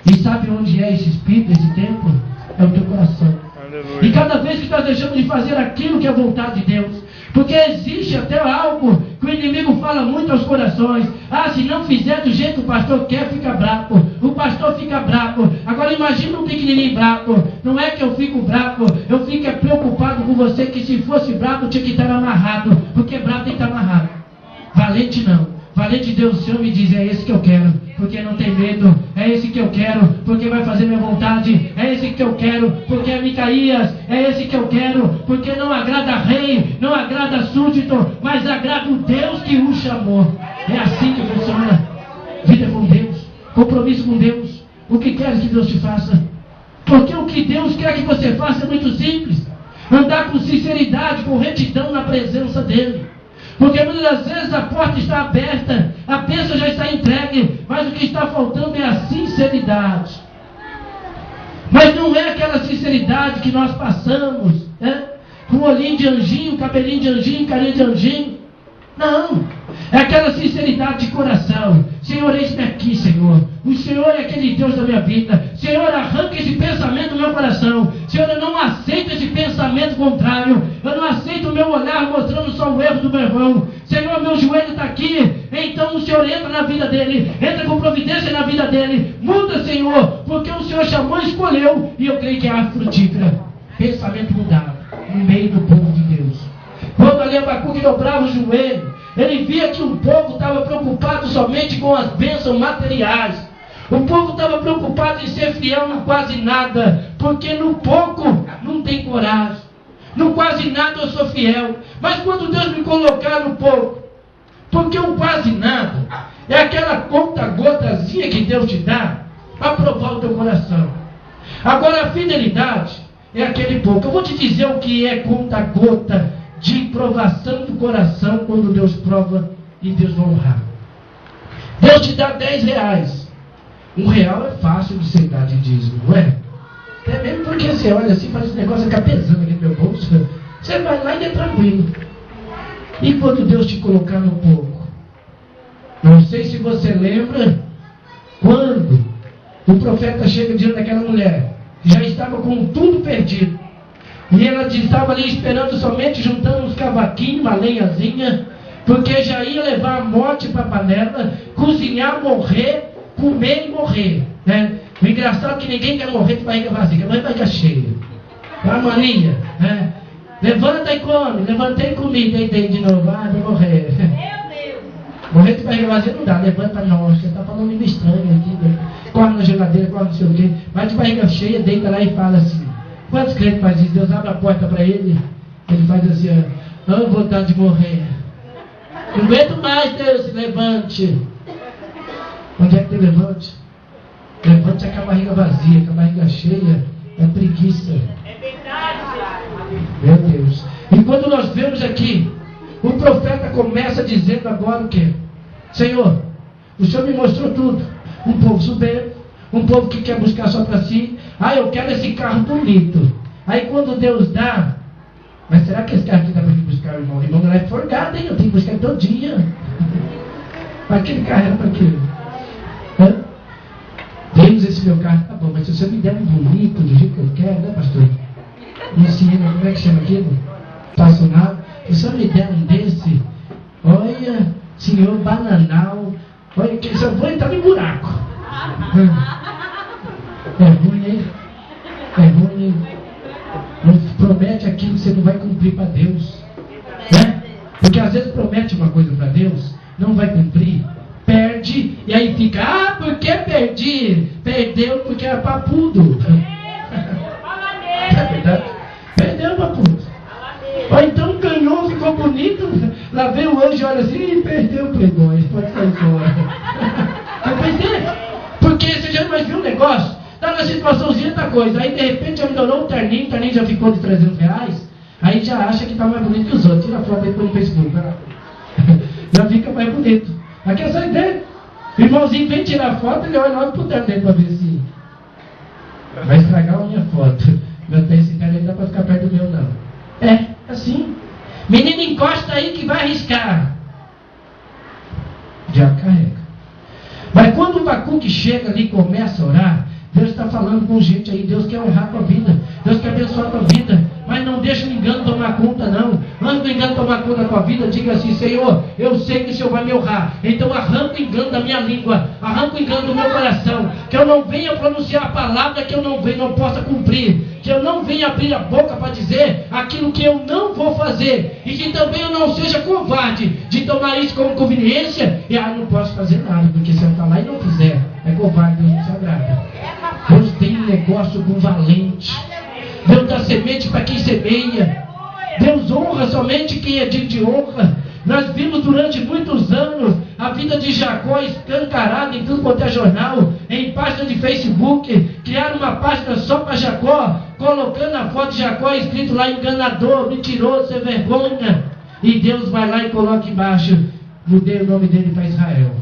E sabe onde é esse Espírito, esse templo? É o teu coração. Aleluia. E cada vez que nós deixamos de fazer aquilo que é a vontade de Deus, porque existe até algo que o inimigo fala muito aos corações: ah, se não fizer do jeito que o pastor quer, fica bravo. O pastor fica bravo. Agora imagina um pequenininho bravo. Não é que eu fico bravo, eu fico preocupado com você, que se fosse bravo tinha que estar amarrado, porque bravo tem que estar amarrado. Valente não. Valente Deus, o Senhor me diz: é esse que eu quero, porque não tem medo. É esse que eu quero, porque vai fazer minha vontade. É esse que eu quero, porque é Micaías. É esse que eu quero, porque não agrada rei, não agrada súdito, mas agrada o Deus que o chamou. É assim que funciona. Vida com Deus, compromisso com Deus. O que queres que Deus te faça? Porque o que Deus quer que você faça é muito simples: andar com sinceridade, com retidão na presença dEle. Porque muitas das vezes a porta está aberta, a bênção já está entregue, mas o que está faltando é a sinceridade. Mas não é aquela sinceridade que nós passamos, né? Com olhinho de anjinho, cabelinho de anjinho, carinha de anjinho. Não, é aquela sinceridade de coração. Senhor, eis-me aqui, Senhor. O Senhor é aquele Deus da minha vida. Senhor, arranca esse pensamento do meu coração. Senhor, eu não aceito esse pensamento contrário. Eu não aceito o meu olhar mostrando só o erro do meu irmão. Senhor, meu joelho está aqui. Então o Senhor entra na vida dele, entra com providência na vida dele. Muda, Senhor, porque o Senhor chamou e escolheu. E eu creio que é a frutífera. Pensamento mudado no meio do povo de Deus. Quando ali Abacuque dobrava o joelho, ele via que o povo estava preocupado somente com as bênçãos materiais. O povo estava preocupado em ser fiel no quase nada, porque no pouco não tem coragem. No quase nada eu sou fiel. Mas quando Deus me colocar no pouco, porque o quase nada é aquela conta-gotazinha que Deus te dá para provar o teu coração. Agora a fidelidade é aquele pouco. Eu vou te dizer o que é conta-gota de provação do coração quando Deus prova e Deus vai honrar. Deus te dá 10 reais. R$1 é fácil de ser dado de dízimo, não é? Até mesmo porque você olha assim, parece um negócio ficar pesando aqui no meu bolso. Você vai lá e é tranquilo. E quando Deus te colocar no pouco? Não sei se você lembra quando o profeta chega diante daquela mulher, que já estava com tudo perdido. E ela estava ali esperando somente, juntando uns cavaquinhos, uma lenhazinha, porque já ia levar a morte para a panela, cozinhar, morrer, comer e morrer, né? O engraçado é que ninguém quer morrer de barriga vazia, quer morrer de barriga cheia. É uma mania, né? Levanta e come, levantei e comi, deitei de novo, vou morrer. Meu Deus! Morrer de barriga vazia não dá, levanta, nossa, você está falando meio estranho aqui, né? Corre na geladeira, corre não sei o quê, mas de barriga cheia, deita lá e fala assim. Quantos crentes faz isso? Deus abre a porta para ele, ele faz assim, ó, vontade de morrer. Não aguento mais, Deus, levante. Onde é que te levante? Levante com a barriga vazia, com a barriga cheia, é preguiça. É verdade. Meu Deus. E quando nós vemos aqui, o profeta começa dizendo agora o quê? Senhor, o Senhor me mostrou tudo. Um povo soberbo, um povo que quer buscar só para si. Eu quero esse carro bonito. Aí quando Deus dá, mas será que esse carro aqui dá para buscar o irmão? O irmão não é forgado, hein? Eu tenho que buscar todo dia. Aquele carro era para quê? esse meu carro, tá bom, mas se você me der um bonito do jeito que eu quero, né, pastor? Luciana, como é que chama aquilo? Passo nada. Se você me der um desse, olha, senhor bananal, olha, que eu vou entrar em buraco. É ruim, hein? É ruim, hein? Não promete aquilo que você não vai cumprir para Deus, né? Porque às vezes promete uma coisa para Deus, não vai cumprir, perde, e aí fica, por que perdi? Perdeu porque era papudo. É verdade? Perdeu papudo. Ou então ganhou, ficou bonito, lá vem o anjo, olha assim, e perdeu o playboy, pode sair fora. Vai perder. Porque você já imaginou um negócio? Está na situaçãozinha da coisa, aí de repente já melhorou o terninho já ficou de R$300, aí já acha que está mais bonito que os outros. Tira a foto aí pelo Facebook, já fica mais bonito. Aqui é essa ideia. O irmãozinho vem tirar foto, ele olha logo pro terno dele para ver se vai estragar a minha foto. Meu esse terno não dá para ficar perto do meu, não. É, assim. Menino, encosta aí que vai arriscar. Já carrega. Mas quando o Abacuque chega ali e começa a orar, Deus está falando com gente aí, Deus quer honrar a tua vida, Deus quer abençoar a tua vida, mas não deixa o engano tomar conta, não. Antes do engano tomar conta da tua vida, diga assim: Senhor, eu sei que o Senhor vai me honrar, então arranca o engano da minha língua, arranca o engano do meu coração, que eu não venha pronunciar a palavra que eu não possa cumprir, que eu não venha abrir a boca para dizer aquilo que eu não vou fazer, e que também eu não seja covarde de tomar isso como conveniência, e não posso fazer nada, porque se eu falar lá e não fizer, é covarde, Deus não se agrada. Deus tem um negócio com valente. Deus dá semente para quem semeia. Deus honra somente quem é digno de honra. Nós vimos durante muitos anos a vida de Jacó escancarada em tudo quanto é jornal, em página de Facebook. Criaram uma página só para Jacó, colocando a foto de Jacó escrito lá: enganador, mentiroso, sem vergonha. E Deus vai lá e coloca embaixo: mudei o nome dele para Israel.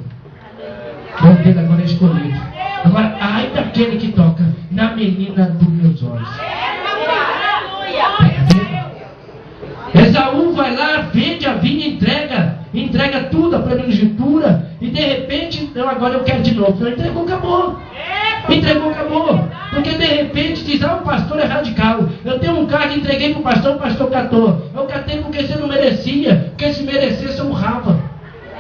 O nome dele agora é escolhido. Agora, ai daquele que toca na menina dos meus olhos. Esaú vai lá, vende a vinha, entrega tudo, a primogenitura, e de repente, não, agora eu quero de novo. Não, entregou, acabou. Porque de repente diz: o pastor é radical. Eu tenho um carro que entreguei para o pastor catou. Eu catei porque você não merecia, porque se merecesse eu honrava.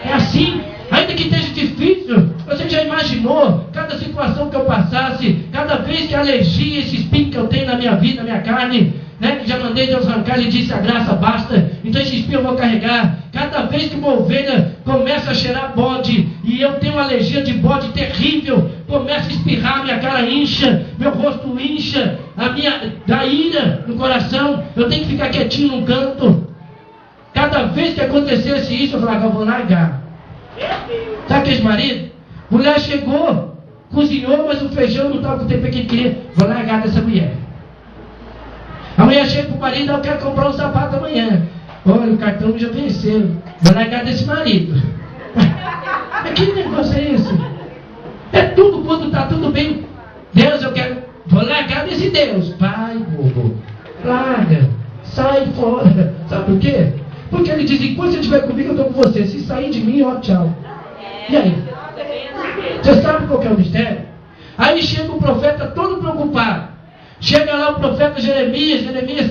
É assim. Ainda que esteja difícil, você já imaginou cada situação que eu passasse, cada vez que a alergia, esse espinho que eu tenho na minha vida, na minha carne, né, que já mandei Deus arrancar, ele disse: a graça basta, então esse espinho eu vou carregar. Cada vez que uma ovelha começa a cheirar bode, e eu tenho uma alergia de bode terrível, começa a espirrar, minha cara incha, meu rosto incha, da ira no coração, eu tenho que ficar quietinho num canto. Cada vez que acontecesse isso, eu falava: eu vou largar. Sabe aquele marido? Mulher chegou, cozinhou, mas o feijão não estava com o tempo que queria. Vou largar dessa mulher. A mulher chega para o marido: eu quero comprar um sapato amanhã. Olha, o cartão já venceu. Vou largar desse marido. Mas que negócio é isso? É tudo quando está tudo bem. Deus, eu quero. Vou largar desse Deus. Vai, bobo. Larga. Sai fora. Sabe por quê? Porque ele diz: enquanto você estiver comigo, eu estou com você. Se sair de mim, ó, tchau. E aí? Você sabe qual que é o mistério? Aí chega o profeta todo preocupado. Chega lá o profeta Jeremias,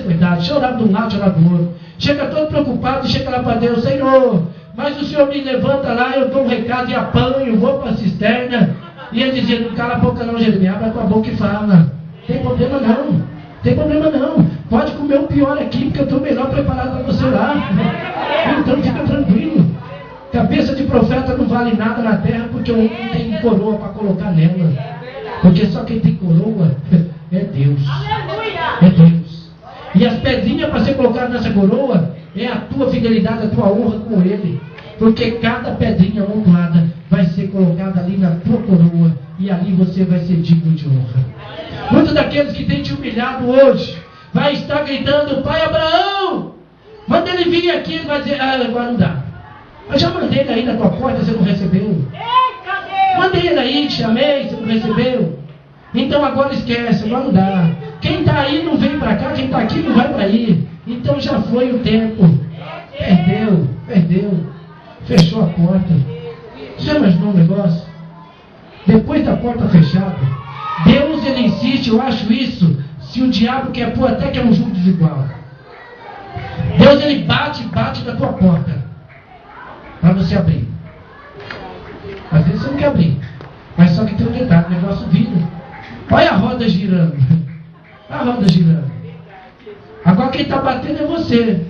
coitado, chorava de um lado, chorava do outro. Chega todo preocupado, chega lá para Deus: Senhor, mas o Senhor me levanta lá, eu dou um recado e apanho, vou para a cisterna. E ele dizia: não cala a boca não, Jeremias, abre a tua boca e fala. Tem problema não. Pode comer o pior aqui, porque eu estou melhor preparado para você lá. Então fica tranquilo. Cabeça de profeta não vale nada na terra, porque o homem não tem coroa para colocar nela. Porque só quem tem coroa é Deus. É Deus. E as pedrinhas para ser colocadas nessa coroa é a tua fidelidade, a tua honra com Ele. Porque cada pedrinha honrada vai ser colocada ali na tua coroa, e ali você vai ser digno de honra. Muitos daqueles que têm te humilhado hoje vai estar gritando: Pai Abraão, manda ele vir aqui. Ele vai dizer: agora não dá. Eu já mandei ele aí na tua porta, você não recebeu. Mandei ele aí, te chamei, você não recebeu. Então agora esquece, agora não dá. Quem está aí não vem para cá, quem está aqui não vai para aí. Então já foi o tempo. Perdeu. Fechou a porta. Você imaginou um negócio? Depois da porta fechada, Deus, ele insiste, eu acho isso, se o diabo quer pôr até que é um jogo desigual. Deus, ele bate na tua porta para você abrir. Às vezes você não quer abrir, mas só que tem um detalhe, o negócio vira. Olha a roda girando. A roda girando. Agora quem está batendo é você.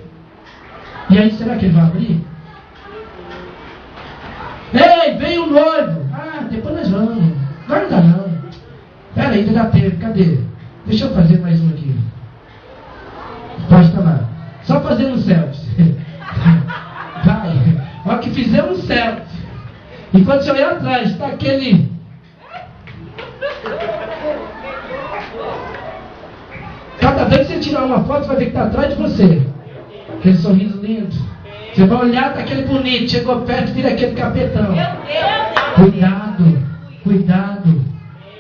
E aí, será que ele vai abrir? Ei, veio o noivo. Ah, depois nós vamos. Agora não dá não. Pera aí, ainda dá tempo. Cadê? Deixa eu fazer mais um aqui. Pode estar lá. Só fazer um selfie. Vai. Olha que fizemos um selfie. E quando você olhar atrás, está aquele... Cada vez que você tirar uma foto, você vai ver que está atrás de você. Aquele sorriso lindo. Você vai olhar, está aquele bonito. Chegou perto, vira aquele capetão. Cuidado, cuidado,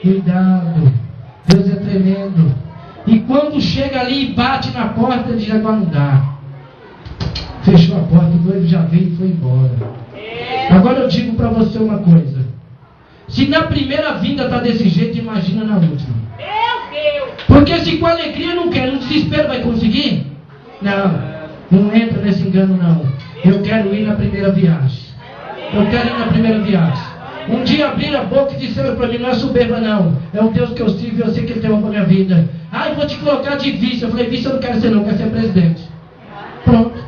cuidado. Deus é tremendo. E quando chega ali e bate na porta, ele diz: agora não dá. Fechou a porta, o noivo já veio e foi embora. Agora eu digo para você uma coisa. Se na primeira vinda está desse jeito, imagina na última. Porque se com alegria não quer, no desespero vai conseguir? Não entra nesse engano não. Eu quero ir na primeira viagem. Eu quero ir na primeira viagem. Um dia abriram a boca e disseram para mim: não é soberba não, é o Deus que eu sigo e eu sei que Ele tem uma para a minha vida. Eu vou te colocar de vice. Eu falei: vice eu não quero ser não, eu quero ser presidente. Pronto.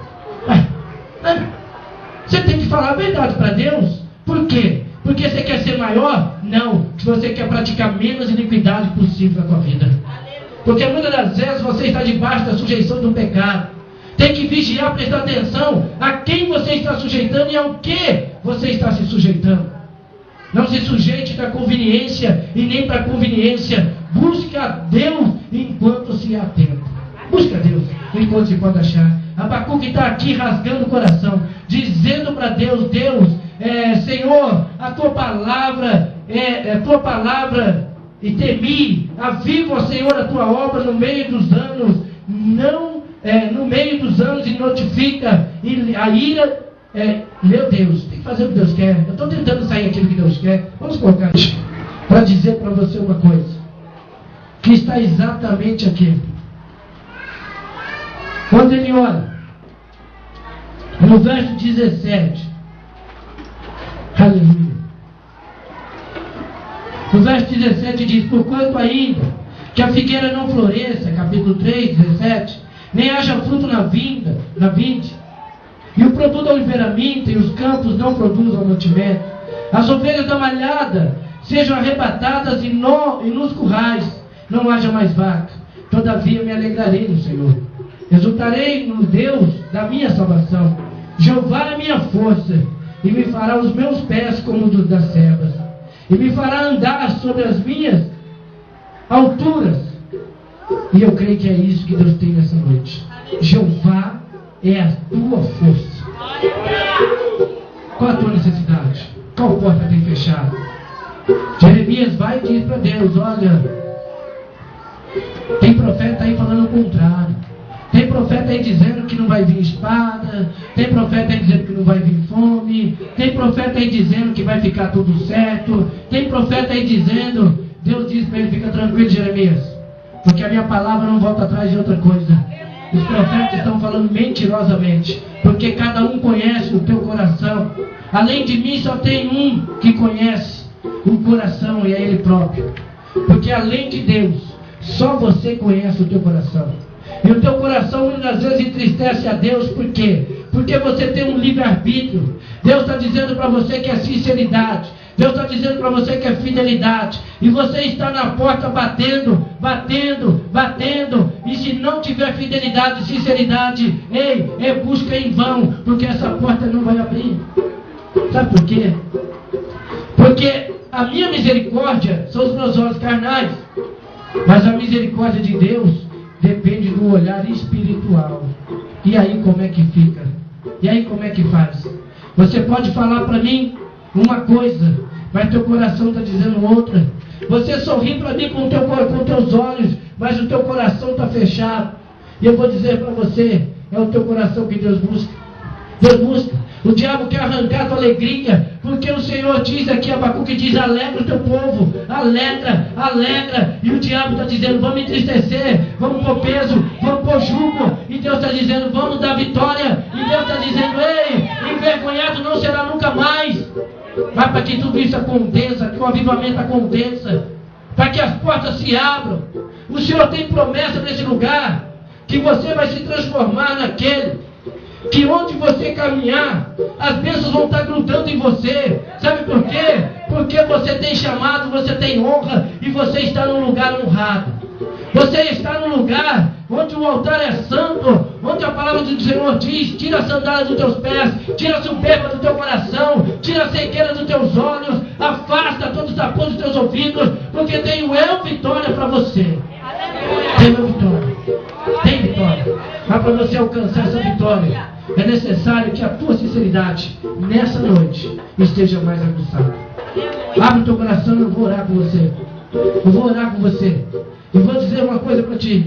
Você tem que falar a verdade para Deus. Por quê? Porque você quer ser maior? Não. Se você quer praticar menos iniquidade possível na tua vida. Porque muitas das vezes você está debaixo da sujeição do pecado. Tem que vigiar, prestar atenção a quem você está sujeitando e ao que você está se sujeitando. Não se sujeite da conveniência e nem para a conveniência. Busque a Deus enquanto se há tempo. Busque a Deus enquanto se pode achar. Abacuque está aqui rasgando o coração, dizendo para Deus: Deus, Senhor, a tua palavra tua palavra, e temi, aviva, Senhor, a tua obra no meio dos anos, no meio dos anos, e notifica a ira. Meu Deus, tem que fazer o que Deus quer. Eu estou tentando sair aquilo que Deus quer. Vamos colocar isso para dizer para você uma coisa que está exatamente aqui. Quando ele olha no verso 17, aleluia, no verso 17 diz: porquanto ainda que a figueira não floresça, capítulo 3, 17, nem haja fruto na vinde, e o produto da oliveira minta, e os campos não produzam mantimento, as ovelhas da malhada sejam arrebatadas, e nos currais não haja mais vaca, todavia me alegrarei no Senhor, exultarei no Deus da minha salvação. Jeová é minha força, e me fará os meus pés como os das servas, e me fará andar sobre as minhas alturas. E eu creio que é isso que Deus tem nessa noite. Jeová é a tua força. Qual a tua necessidade? Qual porta tem fechado? Jeremias vai e diz para Deus: olha, tem profeta aí falando o contrário. Tem profeta aí dizendo que não vai vir espada. Tem profeta aí dizendo que não vai vir fome. Tem profeta aí dizendo que vai ficar tudo certo. Tem profeta aí dizendo... Deus diz para ele: fica tranquilo, Jeremias, porque a minha palavra não volta atrás de outra coisa. Os profetas estão falando mentirosamente, porque cada um conhece o teu coração. Além de mim só tem um que conhece o coração, e é Ele próprio. Porque além de Deus, só você conhece o teu coração. E o teu coração muitas vezes entristece a Deus. Por quê? Porque você tem um livre-arbítrio. Deus está dizendo para você que é sinceridade. Deus está dizendo para você que é fidelidade. E você está na porta batendo. E se não tiver fidelidade e sinceridade, busca em vão, porque essa porta não vai abrir. Sabe por quê? Porque a minha misericórdia são os meus olhos carnais. Mas a misericórdia de Deus depende do olhar espiritual. E aí como é que fica? E aí como é que faz? Você pode falar para mim uma coisa, mas teu coração está dizendo outra. Você sorri para mim com teus olhos, mas o teu coração está fechado. E eu vou dizer para você: é o teu coração que Deus busca. Deus busca. O diabo quer arrancar a tua alegria, porque Porque o Senhor diz aqui, Abacuque diz, alegra o teu povo, alegra, alegra. E o diabo está dizendo, vamos entristecer, vamos pôr peso, vamos pôr jugo. E Deus está dizendo, vamos dar vitória. E Deus está dizendo, ei, envergonhado não será nunca mais. Mas para que tudo isso aconteça, que o avivamento aconteça, para que as portas se abram. O Senhor tem promessa nesse lugar, que você vai se transformar naquele, que onde você caminhar, as bênçãos vão estar grudando em você. Sabe por quê? Porque você tem chamado, você tem honra, e você está num lugar honrado. Você está num lugar onde o altar é santo, onde a palavra do Senhor diz, tira a sandália dos teus pés, tira a soberba do teu coração, tira a cegueira dos teus olhos, afasta todos os tapumes dos teus ouvidos, porque tenho eu vitória para você. Tenho vitória. Tem vitória. Mas para você alcançar essa vitória, é necessário que a tua sinceridade, nessa noite, esteja mais aguçada. Abre o teu coração, eu vou orar com você. Eu vou orar com você. E vou dizer uma coisa para ti.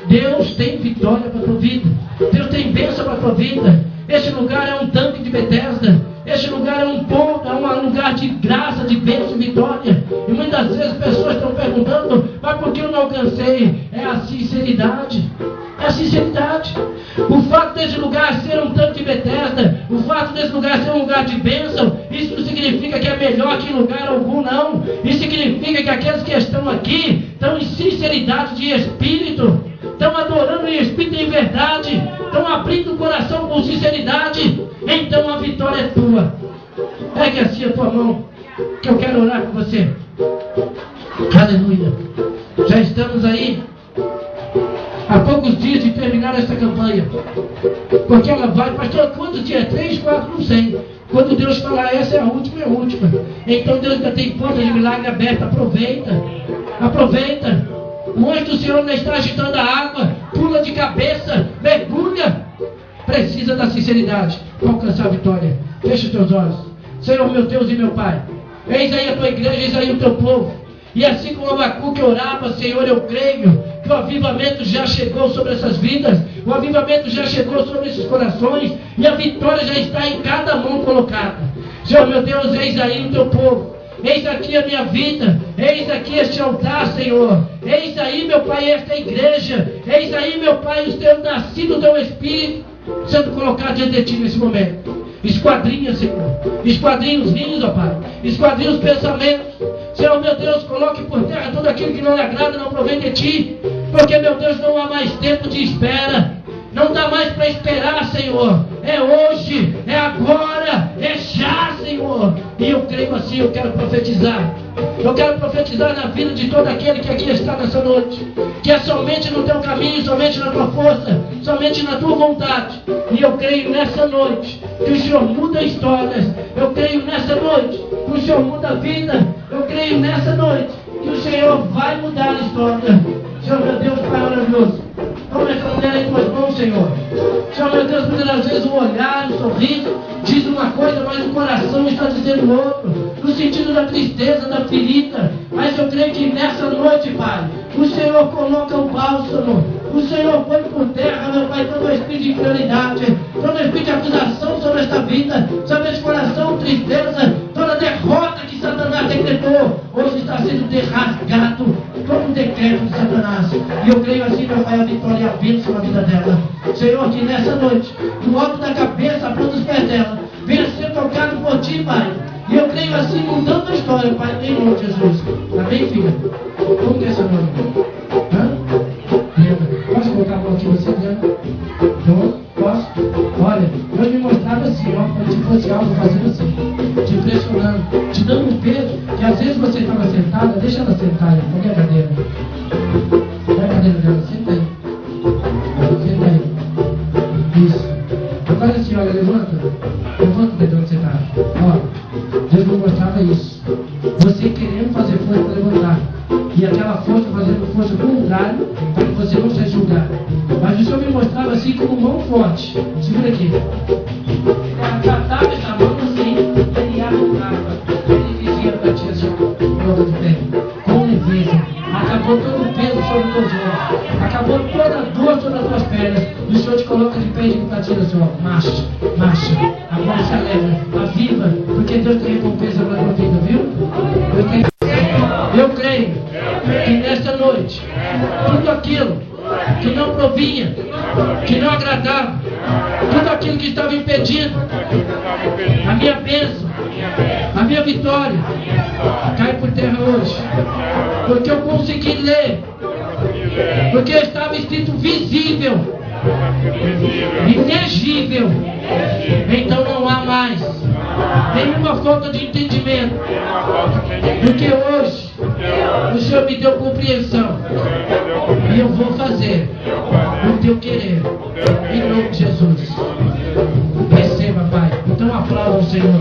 Deus tem vitória para a tua vida. Deus tem bênção para a tua vida. Este lugar é um tanque de Betesda. Este lugar é um ponto, é um lugar de graça, de bênção e vitória. E muitas vezes pessoas estão perguntando, mas por que eu não alcancei? É a sinceridade. É a sinceridade. O fato desse lugar ser um tanque de Betesda, o fato desse lugar ser um lugar de bênção, isso não significa que é melhor que em lugar algum, não. Isso significa que aqueles que estão aqui estão em sinceridade de espírito, estão adorando em espírito e em verdade, estão abrindo o coração com sinceridade. Então a vitória é tua. Pegue assim a tua mão, que eu quero orar com você. Aleluia. Já estamos aí há poucos dias de terminar essa campanha, porque ela vai, pastor, quantos dias? 3, 4, não sei. Quando Deus falar, essa é a última, é a última. Então Deus ainda tem porta de milagre aberta. Aproveita, aproveita. O anjo do Senhor ainda está agitando a água. Pula de cabeça, mergulha. Precisa da sinceridade para alcançar a vitória. Fecha os teus olhos. Senhor, meu Deus e meu Pai, eis aí a tua igreja, eis aí o teu povo. E assim como Abacuque orava, Senhor, eu creio que o avivamento já chegou sobre essas vidas, o avivamento já chegou sobre esses corações, e a vitória já está em cada mão colocada. Senhor, meu Deus, eis aí o teu povo, eis aqui a minha vida, eis aqui este altar, Senhor, eis aí, meu Pai, esta igreja, eis aí, meu Pai, os teus nascidos do teu Espírito, sendo colocado diante de Ti nesse momento. Esquadrinha, Senhor, esquadrinha os ninhos, ó Pai, esquadrinha os pensamentos. Senhor, meu Deus, coloque por terra tudo aquilo que não lhe agrada, não provém de Ti, porque, meu Deus, não há mais tempo de espera, não dá mais para esperar, Senhor, é hoje, é agora, é já, Senhor. E eu creio assim, eu quero profetizar na vida de todo aquele que aqui está nessa noite, que é somente no teu caminho, somente na tua força, somente na tua vontade. E eu creio nessa noite que o Senhor muda histórias, eu creio nessa noite que o Senhor muda a vida, eu creio nessa noite que o Senhor vai mudar a história. Senhor, meu Deus, Pai maravilhoso, toma essa mulher em tuas mãos, Senhor. Senhor, meu Deus, muitas das vezes o olhar, o sorriso diz uma coisa, mas o coração está dizendo outra, no sentido da tristeza, da ferida. Mas eu creio que nessa noite, Pai, o Senhor coloca o bálsamo, o Senhor põe por terra, meu Pai, todo o espírito de inferioridade, todo o espírito de acusação sobre esta vida, sobre esse coração, tristeza, toda derrota que Satanás decretou, hoje está sendo rasgado todo o decreto de Satanás. E eu creio assim, meu Pai, a vitória e a bênção na vida dela. Senhor, que nessa noite, do alto da cabeça, a ponta dos pés dela, venha ser tocado por Ti, Pai. E eu creio assim, mudando a história, Pai, em nome de Jesus. Amém, filha? Como que é seu nome? Posso colocar a mão aqui você, Diana? Posso? Olha, Deus me mostrava assim, ó, como se fosse algo fazendo assim, te impressionando, te dando um peso, que às vezes você estava sentada, deixa ela sentar aí, põe a cadeira. Põe a cadeira dela, senta aí. Senta aí. Isso. Agora assim, olha, levanta o dedão que você está. Ó, Deus me mostrava isso. Você querendo fazer força para levantar. E aquela força fazendo força contrária para que você não seja julgado. Mas o Senhor me mostrava assim como mão forte. Segura aqui. Ela tratava essa mão assim, ele arrancava. Ele dizia para ti assim, prova de pé, com leveza. Acabou todo o peso sobre os teus olhos. Acabou toda a dor sobre as tuas pernas. E o Senhor te coloca de pé e diz para ti assim, ó, marcha, marcha. Agora se alegra, aviva, porque Deus Deus tem recompensa para a tua vida, viu? Eu creio que nesta noite, tudo aquilo que não provinha, que não agradava, tudo aquilo que estava impedindo a minha bênção, a minha vitória, cai por terra hoje, porque eu consegui ler, porque estava escrito visível, intangível. Então não há mais nenhuma falta de entendimento, porque hoje o Senhor me deu compreensão e eu vou fazer o teu querer, em nome de Jesus. Receba, Pai. Então aplauda o Senhor.